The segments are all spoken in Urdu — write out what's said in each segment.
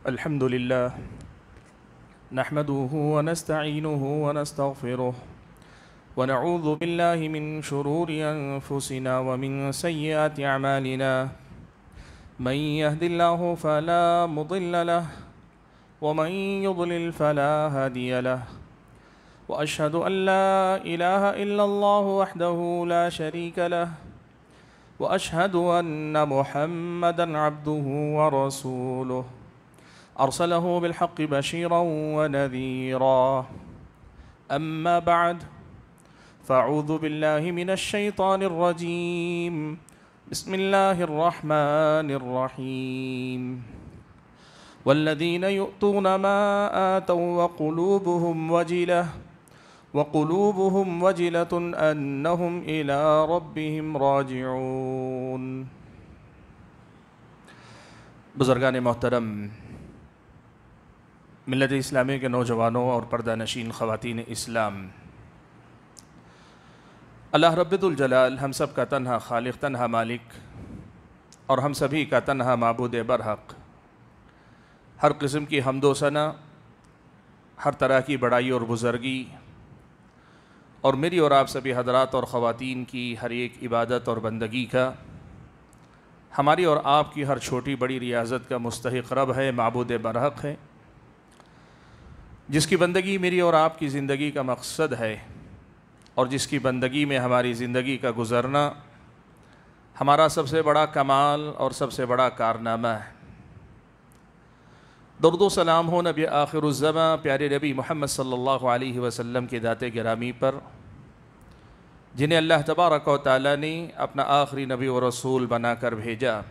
الحمد لله نحمده ونستعينه ونستغفره ونعوذ بالله من شرور أنفسنا ومن سيئات أعمالنا من يهد الله فلا مضل له ومن يضلل فلا هادي له وأشهد أن لا إله إلا الله وحده لا شريك له وأشهد أن محمدًا عبده ورسوله أرسله بالحق بشيرا ونذيرا أما بعد فأعوذ بالله من الشيطان الرجيم بسم الله الرحمن الرحيم والذين يؤتون ما آتوا وقلوبهم وجلة أنهم إلى ربهم راجعون۔ بزرگان محترم، ملت اسلامی کے نوجوانوں اور پردہ نشین خواتین اسلام، اللہ رب الجلال ہم سب کا تنہا خالق، تنہا مالک اور ہم سبھی کا تنہا معبود برحق، ہر قسم کی حمد و ثنا، ہر طرح کی بڑائی اور بزرگی، اور میری اور آپ سبھی حضرات اور خواتین کی ہر ایک عبادت اور بندگی کا، ہماری اور آپ کی ہر چھوٹی بڑی ریاضت کا مستحق رب ہے، معبود برحق ہے، جس کی بندگی میری اور آپ کی زندگی کا مقصد ہے، اور جس کی بندگی میں ہماری زندگی کا گزرنا ہمارا سب سے بڑا کمال اور سب سے بڑا کارنامہ ہے۔ درود و سلام ہو نبی آخر الزماں پیارے نبی محمد صلی اللہ علیہ وسلم کے ذات گرامی پر، جنہیں اللہ تبارک و تعالیٰ نے اپنا آخری نبی و رسول بنا کر بھیجا،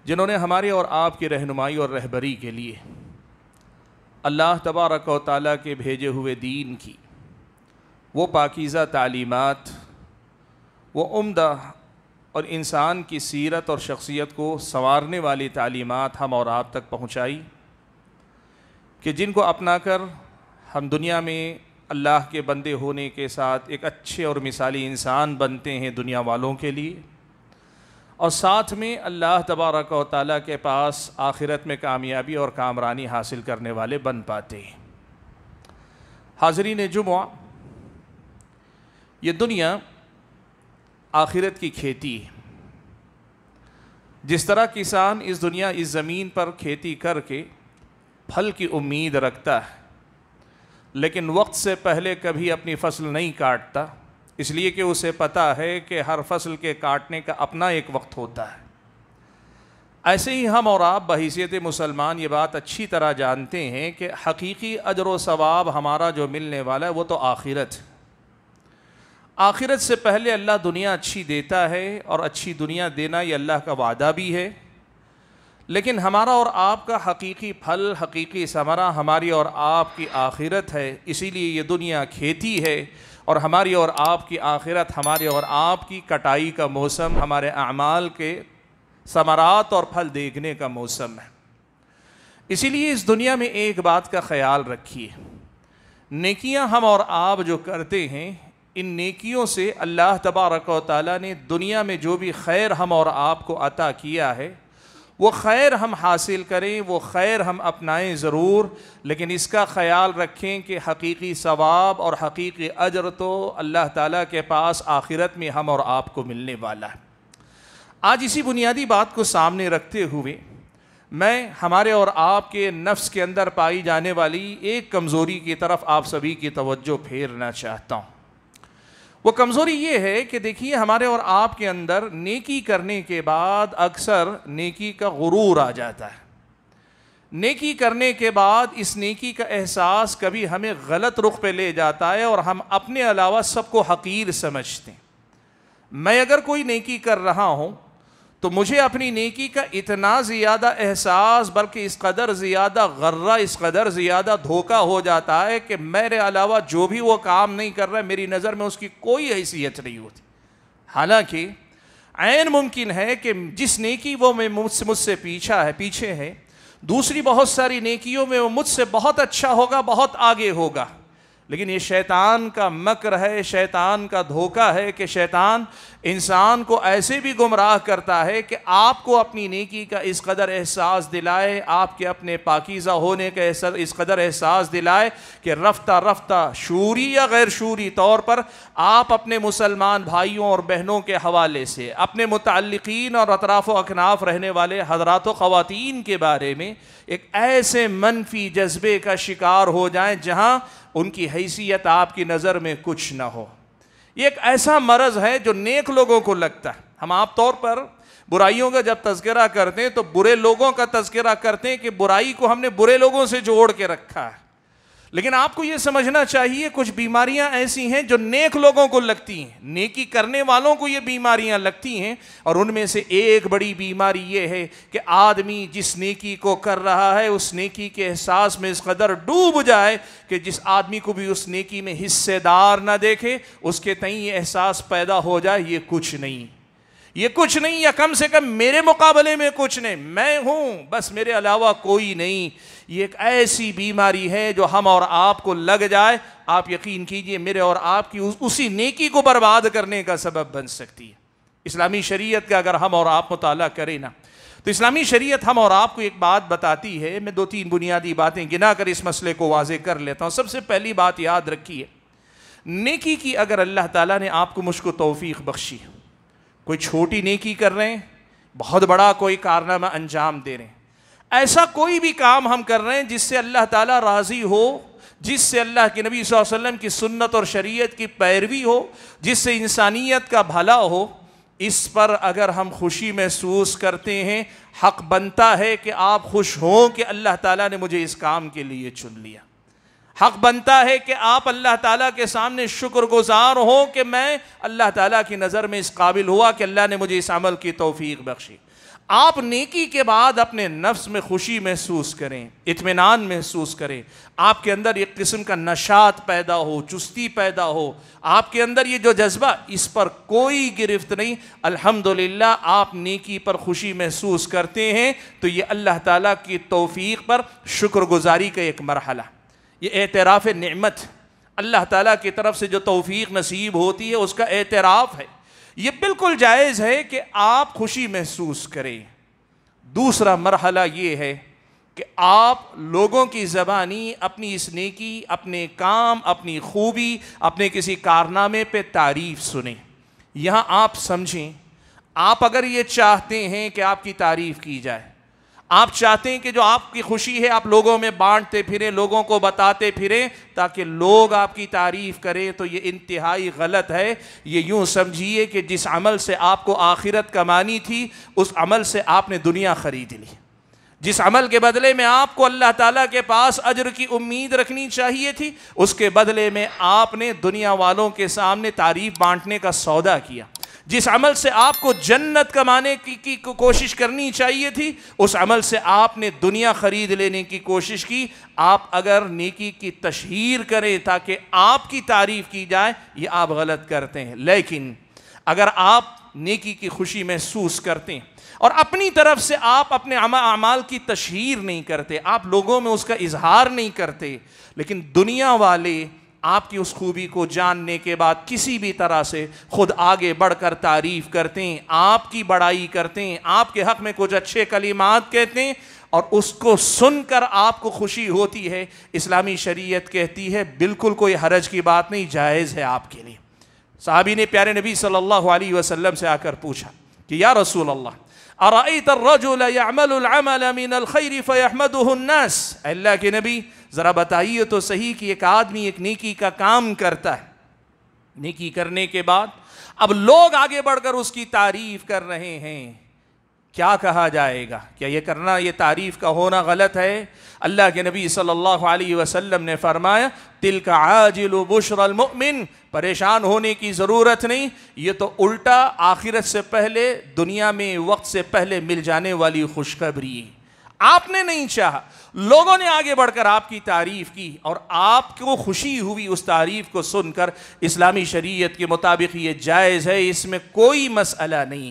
جنہوں نے ہمارے اور آپ کی رہنمائی اور رہبری کے لیے اللہ تبارک و تعالیٰ کے بھیجے ہوئے دین کی وہ پاکیزہ تعلیمات، وہ عمدہ اور انسان کی سیرت اور شخصیت کو سنوارنے والی تعلیمات ہم اور آپ تک پہنچائی، کہ جن کو اپنا کر ہم دنیا میں اللہ کے بندے ہونے کے ساتھ ایک اچھے اور مثالی انسان بنتے ہیں دنیا والوں کے لیے، اور ساتھ میں اللہ تبارک و تعالیٰ کے پاس آخرت میں کامیابی اور کامرانی حاصل کرنے والے بن پاتے ہیں۔ حاضرین جمعہ، یہ دنیا آخرت کی کھیتی ہے۔ جس طرح کسان اس دنیا اس زمین پر کھیتی کر کے پھل کی امید رکھتا ہے، لیکن وقت سے پہلے کبھی اپنی فصل نہیں کاٹتا، اس لیے کہ اسے پتہ ہے کہ ہر فصل کے کاٹنے کا اپنا ایک وقت ہوتا ہے، ایسے ہی ہم اور آپ بحیثیت مسلمان یہ بات اچھی طرح جانتے ہیں کہ حقیقی اجر و ثواب ہمارا جو ملنے والا ہے وہ تو آخرت ہے۔ آخرت سے پہلے اللہ دنیا اچھی دیتا ہے، اور اچھی دنیا دینا یہ اللہ کا وعدہ بھی ہے، لیکن ہمارا اور آپ کا حقیقی پھل، حقیقی ثمرہ ہماری اور آپ کی آخرت ہے۔ اسی لیے یہ دنیا کھیتی ہے، اور ہماری اور آپ کی آخرت ہمارے اور آپ کی کٹائی کا موسم، ہمارے اعمال کے ثمرات اور پھل دیکھنے کا موسم ہے۔ اسی لیے اس دنیا میں ایک بات کا خیال رکھیے، نیکیاں ہم اور آپ جو کرتے ہیں، ان نیکیوں سے اللہ تبارک و تعالیٰ نے دنیا میں جو بھی خیر ہم اور آپ کو عطا کیا ہے، وہ خیر ہم حاصل کریں، وہ خیر ہم اپنائیں ضرور، لیکن اس کا خیال رکھیں کہ حقیقی ثواب اور حقیقی اجر تو اللہ تعالیٰ کے پاس آخرت میں ہم اور آپ کو ملنے والا ہے۔ آج اسی بنیادی بات کو سامنے رکھتے ہوئے میں ہمارے اور آپ کے نفس کے اندر پائی جانے والی ایک کمزوری کی طرف آپ سبھی کی توجہ پھیرنا چاہتا ہوں۔ وہ کمزوری یہ ہے کہ دیکھیے، ہمارے اور آپ کے اندر نیکی کرنے کے بعد اکثر نیکی کا غرور آ جاتا ہے۔ نیکی کرنے کے بعد اس نیکی کا احساس کبھی ہمیں غلط رخ پہ لے جاتا ہے، اور ہم اپنے علاوہ سب کو حقیر سمجھتے ہیں۔ میں اگر کوئی نیکی کر رہا ہوں تو مجھے اپنی نیکی کا اتنا زیادہ احساس، بلکہ اس قدر زیادہ غرہ، اس قدر زیادہ دھوکہ ہو جاتا ہے کہ میرے علاوہ جو بھی وہ کام نہیں کر رہا ہے، میری نظر میں اس کی کوئی حیثیت نہیں ہوتی۔ حالانکہ عین ممکن ہے کہ جس نیکی وہ مجھ سے پیچھے ہے، دوسری بہت ساری نیکیوں میں وہ مجھ سے بہت اچھا ہوگا، بہت آگے ہوگا، لیکن یہ شیطان کا مکر ہے، شیطان کا دھوکہ ہے کہ شیطان انسان کو ایسے بھی گمراہ کرتا ہے کہ آپ کو اپنی نیکی کا اس قدر احساس دلائے، آپ کے اپنے پاکیزہ ہونے کا اس قدر احساس دلائے کہ رفتہ رفتہ شعوری یا غیر شعوری طور پر آپ اپنے مسلمان بھائیوں اور بہنوں کے حوالے سے، اپنے متعلقین اور اطراف و اکناف رہنے والے حضرات و خواتین کے بارے میں ایک ایسے منفی جذبے کا شکار ہو جائیں جہاں ان کی حیثیت آپ کی نظر میں کچھ نہ ہو۔ یہ ایک ایسا مرض ہے جو نیک لوگوں کو لگتا ہے۔ ہم عام طور پر برائیوں کا جب تذکرہ کرتے ہیں تو برے لوگوں کا تذکرہ کرتے ہیں کہ برائی کو ہم نے برے لوگوں سے جوڑ کے رکھا ہے، لیکن آپ کو یہ سمجھنا چاہیے کچھ بیماریاں ایسی ہیں جو نیک لوگوں کو لگتی ہیں، نیکی کرنے والوں کو یہ بیماریاں لگتی ہیں، اور ان میں سے ایک بڑی بیماری یہ ہے کہ آدمی جس نیکی کو کر رہا ہے اس نیکی کے احساس میں اس قدر ڈوب جائے کہ جس آدمی کو بھی اس نیکی میں حصے دار نہ دیکھے اس کے تئیں یہ احساس پیدا ہو جائے یہ کچھ نہیں، یہ کچھ نہیں، یا کم سے کم میرے مقابلے میں کچھ نہیں، میں ہوں بس، میرے علاوہ کوئی نہیں۔ یہ ایک ایسی بیماری ہے جو ہم اور آپ کو لگ جائے، آپ یقین کیجئے میرے اور آپ کی اسی نیکی کو برباد کرنے کا سبب بن سکتی ہے۔ اسلامی شریعت کا اگر ہم اور آپ مطالعہ کریں نا تو اسلامی شریعت ہم اور آپ کو ایک بات بتاتی ہے۔ میں 2-3 بنیادی باتیں گنا کر اس مسئلے کو واضح کر لیتا ہوں۔ سب سے پہلی بات یاد رکھیے، نیکی کی اگر اللہ تعالیٰ نے آپ کو مجھ کو توفیق بخشی، کوئی چھوٹی نیکی کر رہے ہیں، بہت بڑا کوئی کارنامہ انجام دے رہے ہیں، ایسا کوئی بھی کام ہم کر رہے ہیں جس سے اللہ تعالیٰ راضی ہو، جس سے اللہ کے نبی صلی اللہ علیہ وسلم کی سنت اور شریعت کی پیروی ہو، جس سے انسانیت کا بھلا ہو، اس پر اگر ہم خوشی محسوس کرتے ہیں، حق بنتا ہے کہ آپ خوش ہوں کہ اللہ تعالیٰ نے مجھے اس کام کے لیے چن لیا۔ حق بنتا ہے کہ آپ اللہ تعالیٰ کے سامنے شکر گزار ہوں کہ میں اللہ تعالیٰ کی نظر میں اس قابل ہوا کہ اللہ نے مجھے اس عمل کی توفیق بخشی۔ آپ نیکی کے بعد اپنے نفس میں خوشی محسوس کریں، اطمینان محسوس کریں، آپ کے اندر ایک قسم کا نشاط پیدا ہو، چستی پیدا ہو، آپ کے اندر یہ جو جذبہ، اس پر کوئی گرفت نہیں، الحمدللہ آپ نیکی پر خوشی محسوس کرتے ہیں تو یہ اللہ تعالیٰ کی توفیق پر شکر گزاری کا ایک مرحلہ، یہ اعتراف نعمت، اللہ تعالیٰ کی طرف سے جو توفیق نصیب ہوتی ہے اس کا اعتراف ہے۔ یہ بالکل جائز ہے کہ آپ خوشی محسوس کریں۔ دوسرا مرحلہ یہ ہے کہ آپ لوگوں کی زبانی اپنی اس نیکی، اپنے کام، اپنی خوبی، اپنے کسی کارنامے پہ تعریف سنیں۔ یہاں آپ سمجھیں، آپ اگر یہ چاہتے ہیں کہ آپ کی تعریف کی جائے، آپ چاہتے ہیں کہ جو آپ کی خوشی ہے آپ لوگوں میں بانٹتے پھریں، لوگوں کو بتاتے پھریں تاکہ لوگ آپ کی تعریف کریں، تو یہ انتہائی غلط ہے۔ یہ یوں سمجھیے کہ جس عمل سے آپ کو آخرت کمانی تھی اس عمل سے آپ نے دنیا خرید لی، جس عمل کے بدلے میں آپ کو اللہ تعالیٰ کے پاس اجر کی امید رکھنی چاہیے تھی اس کے بدلے میں آپ نے دنیا والوں کے سامنے تعریف بانٹنے کا سودا کیا، جس عمل سے آپ کو جنت کمانے کی کوشش کرنی چاہیے تھی اس عمل سے آپ نے دنیا خرید لینے کی کوشش کی۔ آپ اگر نیکی کی تشہیر کریں تاکہ آپ کی تعریف کی جائے یہ آپ غلط کرتے ہیں، لیکن اگر آپ نیکی کی خوشی محسوس کرتے ہیں اور اپنی طرف سے آپ اپنے اعمال کی تشہیر نہیں کرتے، آپ لوگوں میں اس کا اظہار نہیں کرتے، لیکن دنیا والے آپ کی اس خوبی کو جاننے کے بعد کسی بھی طرح سے خود آگے بڑھ کر تعریف کرتے ہیں، آپ کی بڑائی کرتے ہیں، آپ کے حق میں کچھ اچھے کلمات کہتے ہیں اور اس کو سن کر آپ کو خوشی ہوتی ہے، اسلامی شریعت کہتی ہے بالکل کوئی حرج کی بات نہیں، جائز ہے آپ کے لیے۔ صحابی نے پیارے نبی صلی اللہ علیہ وسلم سے آ کر پوچھا کہ یا رسول اللہ ارأیت الرجل یعمل العمل من الخیر فیحمدہ الناس، اللہ کے نبی ذرا بتائیے تو صحیح کہ ایک آدمی ایک نیکی کا کام کرتا ہے، نیکی کرنے کے بعد اب لوگ آگے بڑھ کر اس کی تعریف کر رہے ہیں، کیا کہا جائے گا؟ کیا یہ کرنا، یہ تعریف کا ہونا غلط ہے؟ اللہ کے نبی صلی اللہ علیہ وسلم نے فرمایا تلک عاجل بشر المؤمن، پریشان ہونے کی ضرورت نہیں، یہ تو الٹا آخرت سے پہلے، دنیا میں وقت سے پہلے مل جانے والی خوشخبری ہے۔ آپ نے نہیں چاہا، لوگوں نے آگے بڑھ کر آپ کی تعریف کی اور آپ کو خوشی ہوئی اس تعریف کو سن کر، اسلامی شریعت کے مطابق یہ جائز ہے، اس میں کوئی مسئلہ نہیں۔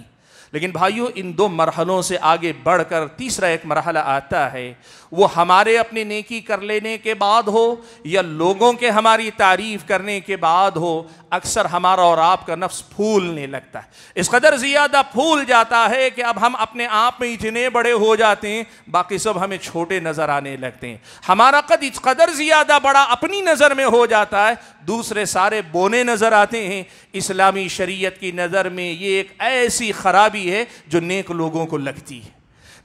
لیکن بھائیوں ان دو مرحلوں سے آگے بڑھ کر تیسرا ایک مرحلہ آتا ہے، وہ ہمارے اپنے نیکی کر لینے کے بعد ہو یا لوگوں کے ہماری تعریف کرنے کے بعد ہو، اکثر ہمارا اور آپ کا نفس پھولنے لگتا ہے، اس قدر زیادہ پھول جاتا ہے کہ اب ہم اپنے آپ میں اتنے بڑے ہو جاتے ہیں، باقی سب ہمیں چھوٹے نظر آنے لگتے ہیں، ہمارا قد اس قدر زیادہ بڑا اپنی نظر میں ہو جاتا ہے، دوسرے سارے بونے نظر آتے ہیں۔ اسلامی شریعت کی نظر میں یہ ایک ایسی خرابی ہے جو نیک لوگوں کو لگتی ہے۔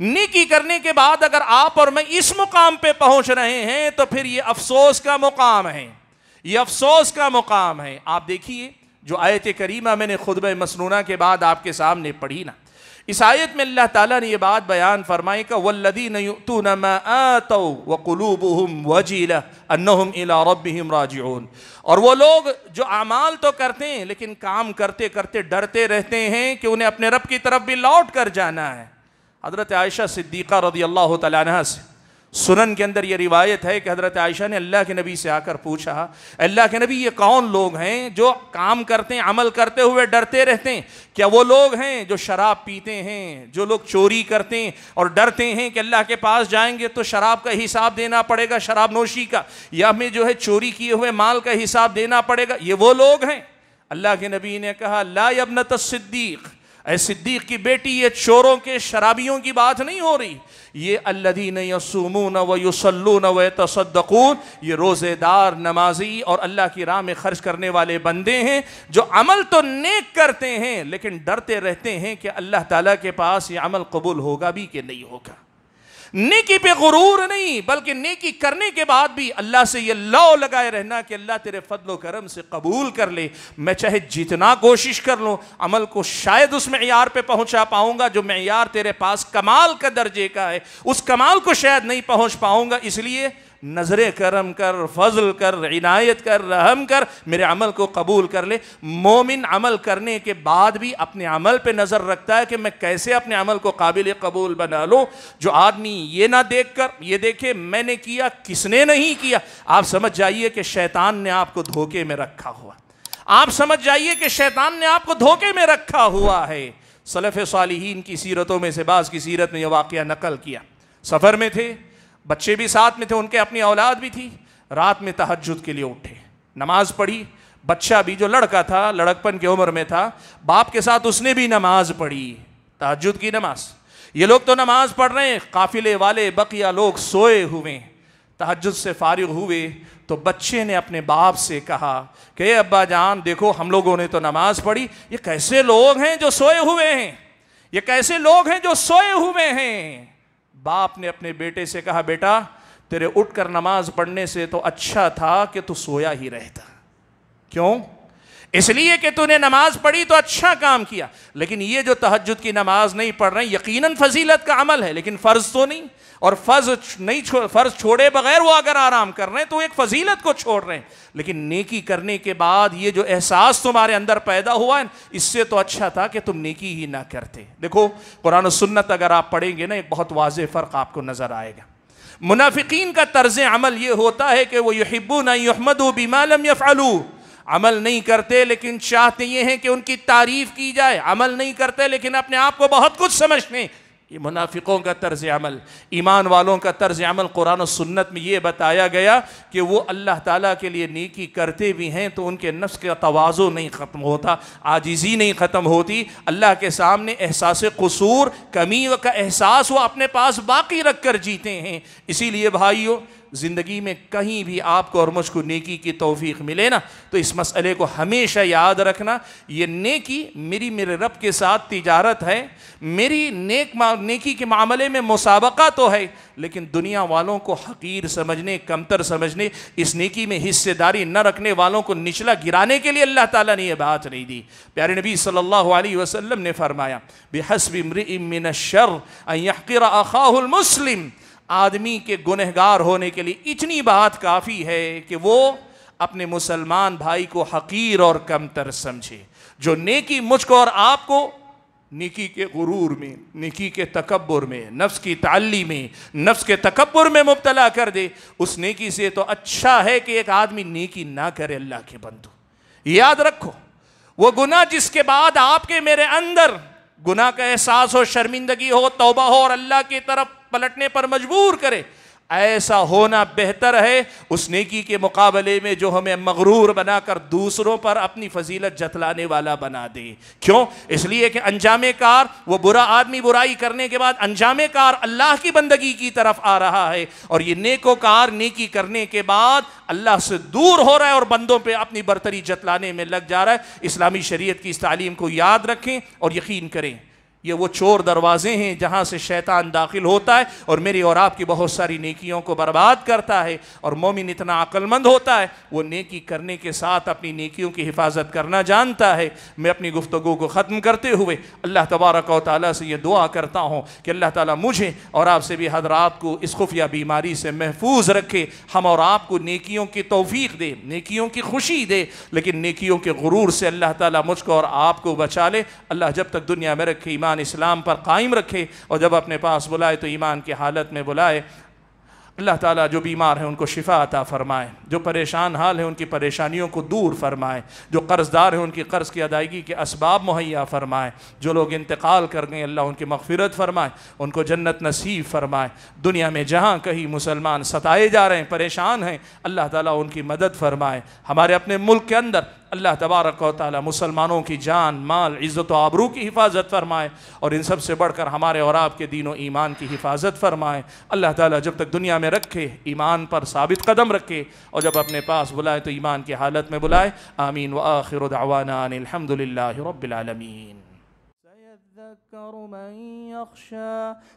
نیکی کرنے کے بعد اگر آپ اور میں اس مقام پہ پہنچ رہے ہیں تو پھر یہ افسوس کا مقام ہے، یہ افسوس کا مقام ہے۔ آپ دیکھیے جو آیت کریمہ میں نے خطبہ مسنونہ کے بعد آپ کے سامنے پڑھی نا، اس آیت میں اللہ تعالیٰ نے یہ بات بیان فرمائی کہ وَالَّذِينَ يُؤْتُونَ مَا آتَوْا وَقُلُوبُهُمْ وَجِلَةٌ أَنَّهُمْ إِلَىٰ رَبِّهِمْ رَاجِعُونَ، اور وہ لوگ جو اعمال تو کرتے ہیں لیکن کام کرتے کرتے ڈرتے رہتے ہیں کہ انہیں اپنے رب کی طرف بھی لوٹ کر جانا ہے۔ حضرت عائشہ صدیقہ رضی اللہ تعالیٰ عنہ سے سنن کے اندر یہ روایت ہے کہ حضرت عائشہ نے اللہ کے نبی سے آ کر پوچھا، اللہ کے نبی یہ کون لوگ ہیں جو کام کرتے ہیں عمل کرتے ہوئے ڈرتے رہتے ہیں؟ کیا وہ لوگ ہیں جو شراب پیتے ہیں، جو لوگ چوری کرتے ہیں اور ڈرتے ہیں کہ اللہ کے پاس جائیں گے تو شراب کا حساب دینا پڑے گا، شراب نوشی کا، یا ہمیں جو ہے چوری کیے ہوئے مال کا حساب دینا پڑے گا، یہ وہ لوگ ہیں؟ اللہ کے نبی نے کہا لا یا ابنۃ الصدیق، اے صدیق کی بیٹی، یہ چوروں کے شرابیوں کی بات نہیں ہو رہی، یہ الذین یصومون ویصلون ویتصدقون، یہ روزے دار، نمازی اور اللہ کی راہ میں خرچ کرنے والے بندے ہیں جو عمل تو نیک کرتے ہیں لیکن ڈرتے رہتے ہیں کہ اللہ تعالیٰ کے پاس یہ عمل قبول ہوگا بھی کہ نہیں ہوگا۔ نیکی پہ غرور نہیں بلکہ نیکی کرنے کے بعد بھی اللہ سے یہ لو لگائے رہنا کہ اللہ تیرے فضل و کرم سے قبول کر لے، میں چاہے جتنا کوشش کر لوں عمل کو شاید اس معیار پہ پہنچا پاؤں گا جو معیار تیرے پاس کمال کا درجے کا ہے، اس کمال کو شاید نہیں پہنچ پاؤں گا، اس لیے نظر کرم کر، فضل کر، عنایت کر، رحم کر، میرے عمل کو قبول کر لے۔ مومن عمل کرنے کے بعد بھی اپنے عمل پہ نظر رکھتا ہے کہ میں کیسے اپنے عمل کو قابل قبول بنا لوں۔ جو آدمی یہ نہ دیکھ کر یہ دیکھے میں نے کیا کس نے نہیں کیا، آپ سمجھ جائیے کہ شیطان نے آپ کو دھوکے میں رکھا ہوا، آپ سمجھ جائیے کہ شیطان نے آپ کو دھوکے میں رکھا ہوا ہے۔ سلف صالحین کی سیرتوں میں سے بعض کی سیرت میں یہ واقعہ نقل کیا، سفر میں تھے، بچے بھی ساتھ میں تھے، ان کے اپنی اولاد بھی تھی، رات میں تہجد کے لیے اٹھے، نماز پڑھی، بچہ بھی جو لڑکا تھا لڑکپن کی عمر میں تھا، باپ کے ساتھ اس نے بھی نماز پڑھی، تہجد کی نماز۔ یہ لوگ تو نماز پڑھ رہے ہیں، قافلے والے بقیہ لوگ سوئے ہوئے، تہجد سے فارغ ہوئے تو بچے نے اپنے باپ سے کہا کہ اے ابا جان دیکھو ہم لوگوں نے تو نماز پڑھی، یہ کیسے لوگ ہیں جو سوئے ہوئے ہیں، یہ کیسے لوگ ہیں جو سوئے ہوئے ہیں؟ باپ نے اپنے بیٹے سے کہا بیٹا تیرے اٹھ کر نماز پڑھنے سے تو اچھا تھا کہ تو سویا ہی رہتا۔ کیوں؟ اس لیے کہ تو نے نماز پڑھی تو اچھا کام کیا، لیکن یہ جو تہجد کی نماز نہیں پڑھ رہے ہیں یقیناً فضیلت کا عمل ہے لیکن فرض تو نہیں، اور فرض چھوڑے بغیر وہ اگر آرام کر رہے ہیں تو ایک فضیلت کو چھوڑ رہے ہیں، لیکن نیکی کرنے کے بعد یہ جو احساس تمہارے اندر پیدا ہوا ہے اس سے تو اچھا تھا کہ تم نیکی ہی نہ کرتے۔ دیکھو قرآن و سنت اگر آپ پڑھیں گے نا ایک بہت واضح فرق آپ کو نظر آئے گا۔ منافقین کا طرز عمل یہ ہوتا ہے کہ وہ یحبون ان یحمدوا بما لم یفعلوا، عمل نہیں کرتے لیکن چاہتے یہ ہیں کہ ان کی تعریف کی جائے، عمل نہیں کرتے لیکن اپنے آپ کو بہت کچھ سمجھتے ہیں، یہ منافقوں کا طرز عمل۔ ایمان والوں کا طرز عمل قرآن و سنت میں یہ بتایا گیا کہ وہ اللہ تعالیٰ کے لیے نیکی کرتے بھی ہیں تو ان کے نفس کا تواضع نہیں ختم ہوتا، عاجزی نہیں ختم ہوتی، اللہ کے سامنے احساس قصور، کمی کا احساس وہ اپنے پاس باقی رکھ کر جیتے ہیں۔ اسی لیے بھائیو زندگی میں کہیں بھی آپ کو اور مجھ کو نیکی کی توفیق ملے نا تو اس مسئلے کو ہمیشہ یاد رکھنا، یہ نیکی میرے رب کے ساتھ تجارت ہے، میری نیکی کے معاملے میں مسابقہ تو ہے، لیکن دنیا والوں کو حقیر سمجھنے، کمتر سمجھنے، اس نیکی میں حصے داری نہ رکھنے والوں کو نچلا گرانے کے لیے اللہ تعالیٰ نے یہ بات نہیں دی۔ پیارے نبی صلی اللہ علیہ وسلم نے فرمایا بِحَسْبِ امْرِئٍ مِّنَ الشَّرِّ أَن يَحْقِرَ أَخَاهُ الْمُسْلِمَ، آدمی کے گنہگار ہونے کے لیے اتنی بات کافی ہے کہ وہ اپنے مسلمان بھائی کو حقیر اور کمتر سمجھے۔ جو نیکی مجھ کو اور آپ کو نیکی کے غرور میں، نیکی کے تکبر میں، نفس کی تعلی میں، نفس کے تکبر میں مبتلا کر دے، اس نیکی سے تو اچھا ہے کہ ایک آدمی نیکی نہ کرے۔ اللہ کے بندو یاد رکھو وہ گناہ جس کے بعد آپ کے میرے اندر گناہ کا احساس ہو، شرمندگی ہو، توبہ ہو اور اللہ کی طرف پلٹنے پر مجبور کرے، ایسا ہونا بہتر ہے اس نیکی کے مقابلے میں جو ہمیں مغرور بنا کر دوسروں پر اپنی فضیلت جتلانے والا بنا دے۔ کیوں؟ اس لیے کہ انجام کار، وہ برا آدمی برائی کرنے کے بعد انجام کار اللہ کی بندگی کی طرف آ رہا ہے، اور یہ نیکوکار نیکی کرنے کے بعد اللہ سے دور ہو رہا ہے اور بندوں پہ اپنی برتری جتلانے میں لگ جا رہا ہے۔ اسلامی شریعت کی اس تعلیم کو یاد رکھیں اور یقین کریں، یہ وہ چور دروازے ہیں جہاں سے شیطان داخل ہوتا ہے اور میری اور آپ کی بہت ساری نیکیوں کو برباد کرتا ہے۔ اور مومن اتنا عقل مند ہوتا ہے، وہ نیکی کرنے کے ساتھ اپنی نیکیوں کی حفاظت کرنا جانتا ہے۔ میں اپنی گفتگو کو ختم کرتے ہوئے اللہ تبارک و تعالیٰ سے یہ دعا کرتا ہوں کہ اللہ تعالیٰ مجھے اور آپ سے بھی حضرات کو اس خفیہ بیماری سے محفوظ رکھے، ہم اور آپ کو نیکیوں کی توفیق دے، نیکیوں کی خوشی دے، لیکن نیکیوں کے غرور سے اللہ تعالیٰ مجھ کو اور آپ کو بچا لے۔ اللہ جب تک دنیا میں رکھے ایمان اسلام پر قائم رکھے، اور جب اپنے پاس بلائے تو ایمان کی حالت میں بلائے۔ اللہ تعالیٰ جو بیمار ہیں ان کو شفا عطا فرمائے، جو پریشان حال ہیں ان کی پریشانیوں کو دور فرمائے، جو قرض دار ہیں ان کی قرض کی ادائیگی کے اسباب مہیا فرمائے، جو لوگ انتقال کر گئے اللہ ان کی مغفرت فرمائے، ان کو جنت نصیب فرمائے۔ دنیا میں جہاں کہیں مسلمان ستائے جا رہے ہیں، پریشان ہیں، اللہ تعالیٰ ان کی مدد فرمائے۔ ہمارے اپنے ملک کے اندر اللہ تبارک و تعالیٰ مسلمانوں کی جان، مال، عزت و آبرو کی حفاظت فرمائے، اور ان سب سے بڑھ کر ہمارے اور آپ کے دین و ایمان کی حفاظت فرمائے۔ اللہ تعالیٰ جب تک دنیا میں رکھے ایمان پر ثابت قدم رکھے، اور جب اپنے پاس بلائے تو ایمان کی حالت میں بلائے۔ آمین وآخر دعوانا ان الحمدللہ رب العالمین۔ سيذكر من يخشى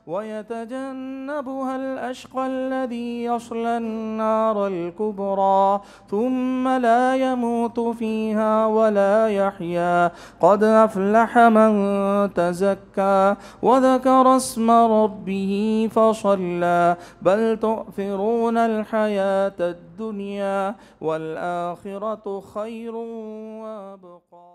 ويتجنبها الأشقى الذي يصلى النار الكبرى ثم لا يموت فيها ولا يحيا قد أفلح من تزكى وذكر اسم ربه فصلى بل تؤثرون الحياة الدنيا والآخرة خير وأبقى